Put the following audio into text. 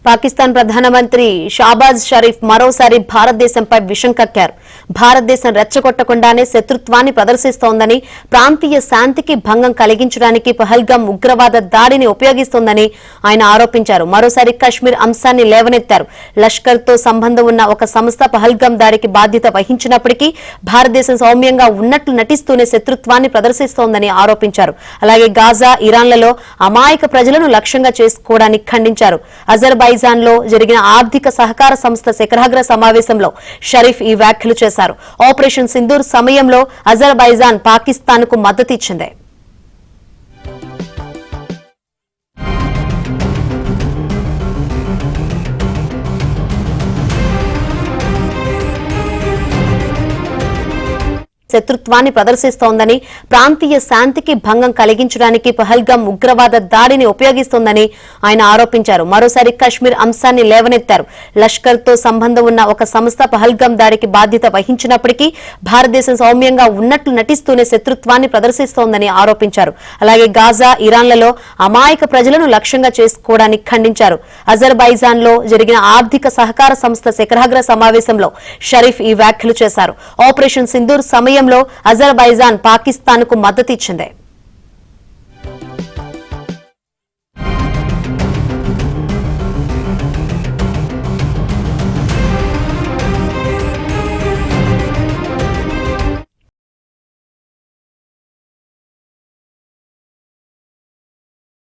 పాకిస్తాన్ ప్రధానమంత్రి షాబాజ్ షరీఫ్ మరోసారి భారతదేశంపై విషం కక్కారు. భారతదేశం రెచ్చగొట్టకుండానే శత్రుత్వాన్ని ప్రదర్శిస్తోందని, ప్రాంతీయ శాంతికి భంగం కలిగించడానికి పహల్గాం ఉగ్రవాద దాడిని ఉపయోగిస్తోందని ఆయన ఆరోపించారు. మరోసారి కశ్మీర్ అంశాన్ని లేవనెత్తారు. లష్కర్తో సంబంధం ఉన్న ఒక సంస్థ పహల్గాం దాడికి బాధ్యత వహించినప్పటికీ భారతదేశం సౌమ్యంగా ఉన్నట్లు నటిస్తూనే శత్రుత్వాన్ని ప్రదర్శిస్తోందని ఆరోపించారు. అలాగే గాజా, ఇరాన్లలో అమాయక ప్రజలను లక్ష్యంగా చేసుకోవడాన్ని ఖండించారు. అజర్బైజాన్ లో జరిగిన ఆర్థిక సహకార సంస్థ శిఖరాగ్ర సమావేశంలో షరీఫ్ ఈ వ్యాఖ్యలు చేశారు. ఆపరేషన్ సింధూర్ సమయంలో అజర్బైజాన్ పాకిస్తాన్ కు మద్దతు ఇచ్చింది. శత్రుత్వాన్ని ప్రదర్శిస్తోందని, ప్రాంతీయ శాంతికి భంగం కలిగించడానికి పహల్గాం ఉగ్రవాద దాడిని ఉపయోగిస్తోందని ఆయన ఆరోపించారు. మరోసారి కశ్మీర్ అంశాన్ని లేవనెత్తారు. లష్కర్తో సంబంధం ఉన్న ఒక సంస్థ పహల్గాం దాడికి బాధ్యత వహించినప్పటికీ భారతదేశం సౌమ్యంగా ఉన్నట్లు నటిస్తూనే శత్రుత్వాన్ని ప్రదర్శిస్తోందని ఆరోపించారు. అలాగే గాజా, ఇరాన్లలో అమాయక ప్రజలను లక్ష్యంగా చేసుకోవడాన్ని ఖండించారు. అజర్బైజాన్ లో జరిగిన ఆర్థిక సహకార సంస్థ శిఖరాగ్ర సమావేశంలో షరీఫ్ ఈ వ్యాఖ్యలు చేశారు. ఆపరేషన్ సింధూర్ సమయంలో అజర్బైజాన్ పాకిస్తాన్ కు మద్దతు ఇచ్చింది.